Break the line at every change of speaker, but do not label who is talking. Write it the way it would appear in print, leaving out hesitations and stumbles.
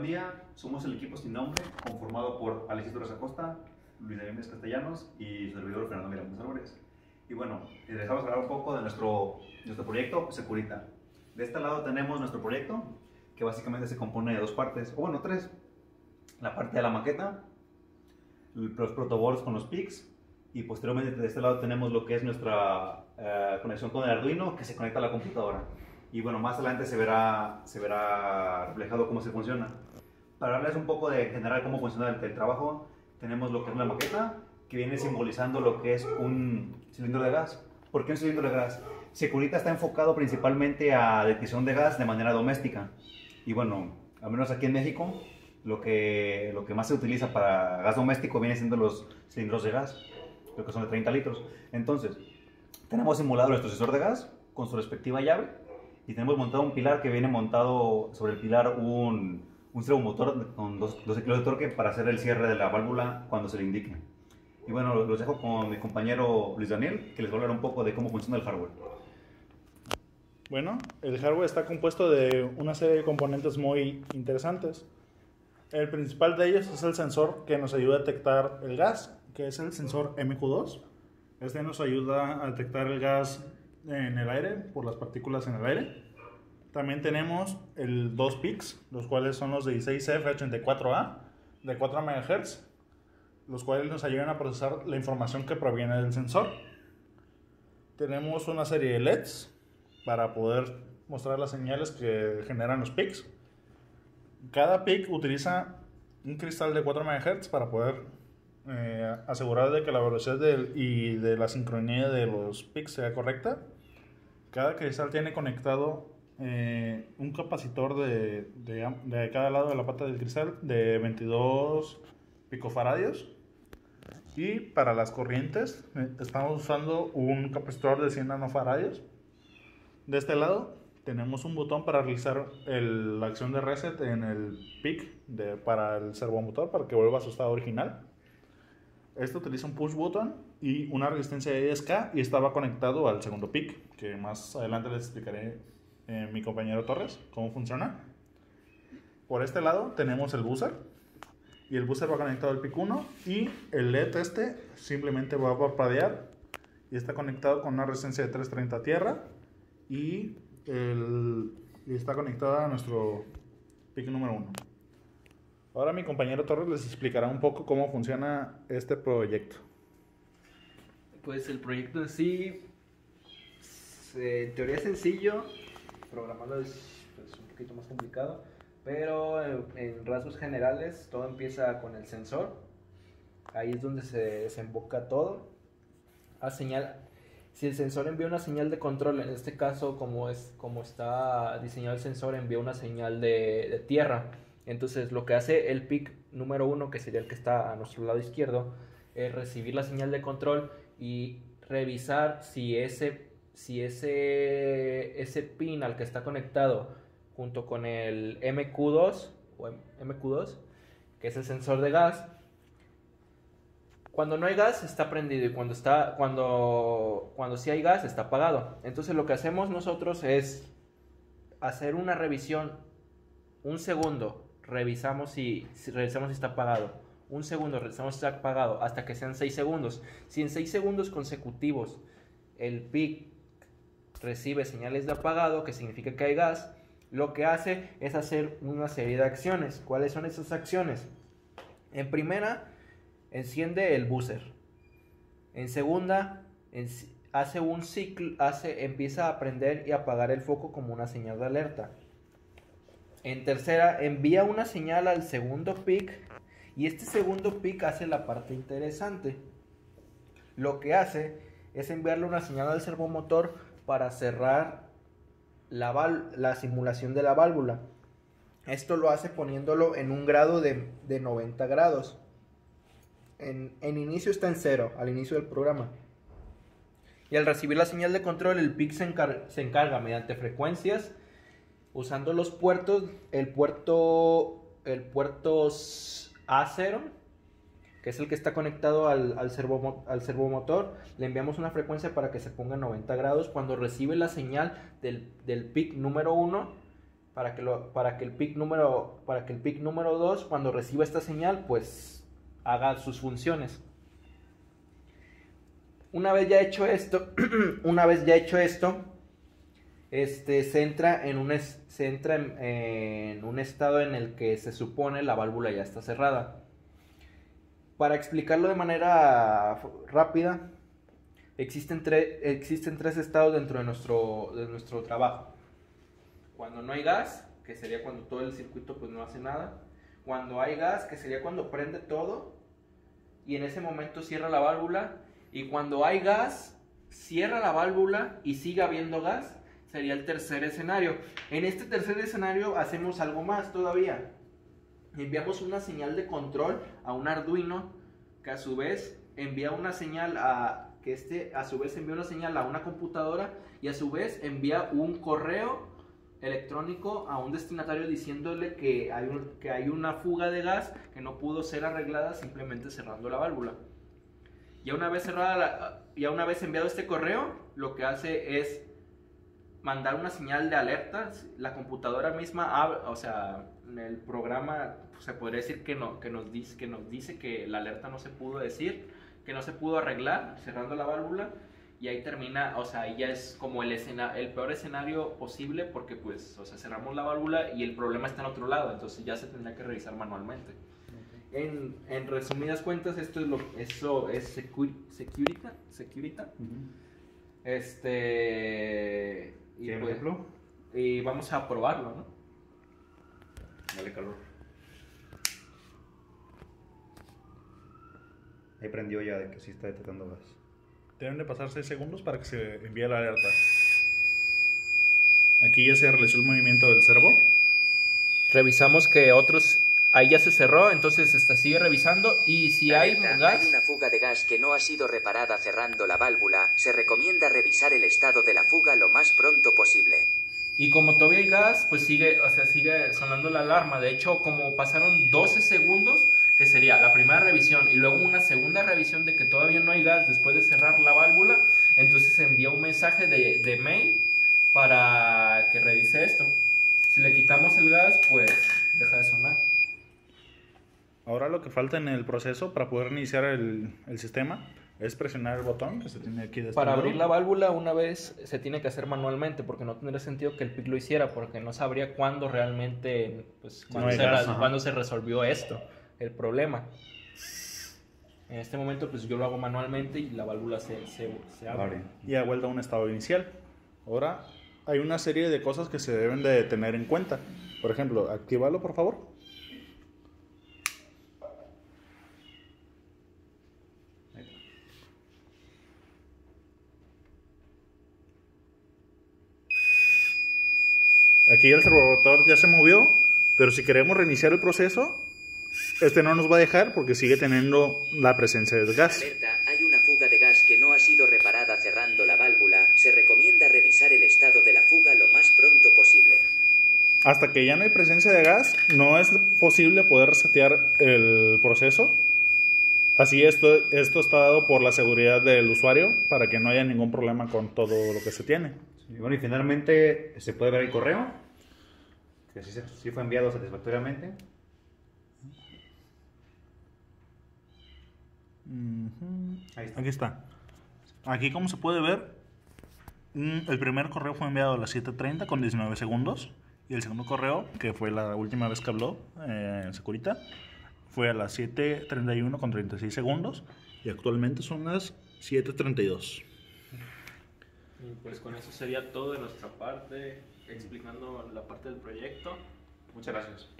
día. Somos el equipo sin nombre, conformado por Alexis Torres Acosta, Luis Daniel Castellanos y su servidor Fernando Miranda Álvarez. Y bueno, les dejamos hablar un poco de nuestro proyecto Securita. De este lado tenemos nuestro proyecto, que básicamente se compone de dos partes, o bueno, tres. La parte de la maqueta, los protoboards con los PICs, y posteriormente de este lado tenemos lo que es nuestra conexión con el Arduino, que se conecta a la computadora. Y bueno, más adelante se verá reflejado cómo se funciona. Para hablarles un poco de general cómo funciona el trabajo, tenemos lo que es la maqueta, que viene simbolizando lo que es un cilindro de gas. ¿Por qué un cilindro de gas? Securita está enfocado principalmente a detección de gas de manera doméstica. Y bueno, al menos aquí en México, lo que más se utiliza para gas doméstico viene siendo los cilindros de gas, lo que son de 30 litros. Entonces, tenemos simulado nuestro sensor de gas con su respectiva llave y tenemos montado un pilar que viene montado sobre el pilar un servomotor con 12 kilos de torque para hacer el cierre de la válvula cuando se le indique. Y bueno, los dejo con mi compañero Luis Daniel, que les va a hablar un poco de cómo funciona el hardware.
Bueno, el hardware está compuesto de una serie de componentes muy interesantes. El principal de ellos es el sensor que nos ayuda a detectar el gas, que es el sensor MQ2. Este nos ayuda a detectar el gas en el aire, por las partículas en el aire. También tenemos el 2 PICs, los cuales son los 16F84A de 4 MHz, los cuales nos ayudan a procesar la información que proviene del sensor. Tenemos una serie de LEDs para poder mostrar las señales que generan los PICs. Cada PIC utiliza un cristal de 4 MHz para poder asegurar de que la velocidad y de la sincronía de los PICs sea correcta. Cada cristal tiene conectado un capacitor de cada lado de la pata del cristal de 22 picofaradios. Y para las corrientes estamos usando un capacitor de 100 nanofaradios. De este lado tenemos un botón para realizar la acción de reset en el PIC para el servomotor para que vuelva a su estado original. Este utiliza un push button y una resistencia de 10K y estaba conectado al segundo PIC, que más adelante les explicaré mi compañero Torres cómo funciona. Por este lado tenemos el buzzer y el buzzer va conectado al PIC 1 y el LED simplemente va a parpadear y está conectado con una resistencia de 330 tierra y está conectado a nuestro PIC número 1. Ahora mi compañero Torres les explicará un poco cómo funciona este proyecto.
Pues el proyecto en sí, en teoría es sencillo, programarlo es un poquito más complicado, pero en rasgos generales todo empieza con el sensor. Ahí es donde se desemboca todo. Si el sensor envía una señal de control, en este caso como está diseñado el sensor, envía una señal de tierra. Entonces lo que hace el PIC número 1, que sería el que está a nuestro lado izquierdo, es recibir la señal de control y revisar si ese pin al que está conectado junto con el MQ2, que es el sensor de gas, cuando no hay gas está prendido y cuando sí hay gas está apagado. Entonces lo que hacemos nosotros es hacer una revisión, un segundo, revisamos si está apagado, un segundo, revisamos si está apagado, hasta que sean 6 segundos. Si en 6 segundos consecutivos el PIC recibe señales de apagado, que significa que hay gas, lo que hace es hacer una serie de acciones. ¿Cuáles son esas acciones? En primera, enciende el buzzer. En segunda, hace un ciclo, empieza a prender y apagar el foco como una señal de alerta. En tercera, envía una señal al segundo PIC y este segundo PIC hace la parte interesante. Lo que hace es enviarle una señal al servomotor para cerrar la simulación de la válvula. Esto lo hace poniéndolo en un grado de 90 grados. En inicio está en 0, al inicio del programa. Y al recibir la señal de control, el PIC se encarga mediante frecuencias, usando los puertos, el puerto A0, que es el que está conectado al servomotor, le enviamos una frecuencia para que se ponga en 90 grados. Cuando recibe la señal del PIC número 1, para que el pic número 2, cuando reciba esta señal, pues haga sus funciones. Una vez ya hecho esto, se entra en un estado en el que se supone la válvula ya está cerrada. Para explicarlo de manera rápida, existen tres estados dentro de nuestro trabajo. Cuando no hay gas, que sería cuando todo el circuito pues no hace nada. Cuando hay gas, que sería cuando prende todo y en ese momento cierra la válvula. Y cuando hay gas, cierra la válvula y sigue habiendo gas, sería el tercer escenario. En este tercer escenario hacemos algo más todavía. Enviamos una señal de control a un Arduino, que a su vez envía una señal a una computadora, y a su vez envía un correo electrónico a un destinatario diciéndole que hay una fuga de gas que no pudo ser arreglada simplemente cerrando la válvula. Ya una vez enviado este correo, lo que hace es mandar una señal de alerta. La computadora misma, el programa se podría decir que nos dice que la alerta no se pudo decir, que no se pudo arreglar cerrando la válvula, y ahí termina, ahí ya es como el peor escenario posible, porque pues, cerramos la válvula y el problema está en otro lado, entonces ya se tendría que revisar manualmente. En resumidas cuentas, esto es Securita.
Uh-huh.
Y
¿Por
pues,
ejemplo?
y vamos a probarlo, ¿no?
Dale calor. Ahí prendió ya de que sí está detectando gas.
Deben de pasar 6 segundos para que se envíe la alerta. Aquí ya se realizó el movimiento del servo.
Revisamos que ahí ya se cerró, entonces sigue revisando, y si
Alerta,
hay gas,
hay una fuga de gas que no ha sido reparada cerrando la válvula. Se recomienda revisar el estado de la fuga lo más pronto posible.
y como todavía hay gas, pues sigue sonando la alarma. De hecho, como pasaron 12 segundos, que sería la primera revisión y luego una segunda revisión de que todavía no hay gas después de cerrar la válvula, entonces se envía un mensaje de mail para que revise esto. Si le quitamos el gas, pues deja de sonar.
Ahora lo que falta en el proceso para poder iniciar el sistema es presionar el botón que se tiene aquí de este
Para
lado.
abrir la válvula una vez se tiene que hacer manualmente, porque no tendría sentido que el PIC lo hiciera, porque no sabría cuándo realmente, pues,
No hay gas,
cuándo se resolvió el problema. En este momento pues yo lo hago manualmente y la válvula se abre.
Y ha vuelto a un estado inicial. Ahora hay una serie de cosas que se deben de tener en cuenta. Por ejemplo, actívalo por favor. Aquí el servomotor ya se movió, pero si queremos reiniciar el proceso, no nos va a dejar porque sigue teniendo la presencia del gas.
Alerta, hay una fuga de gas que no ha sido reparada cerrando la válvula. Se recomienda revisar el estado de la fuga lo más pronto posible.
Hasta que ya no hay presencia de gas, no es posible poder resetear el proceso. Así esto está dado por la seguridad del usuario para que no haya ningún problema con todo lo que se tiene.
Y bueno, y finalmente se puede ver el correo, que sí fue enviado satisfactoriamente. Ahí está.
Aquí está. Aquí, como se puede ver, el primer correo fue enviado a las 7:30 con 19 segundos. Y el segundo correo, que fue la última vez que habló Securita, fue a las 7:31 con 36 segundos. Y actualmente son las 7:32.
Y pues con eso sería todo de nuestra parte, explicando la parte del proyecto.
Muchas gracias.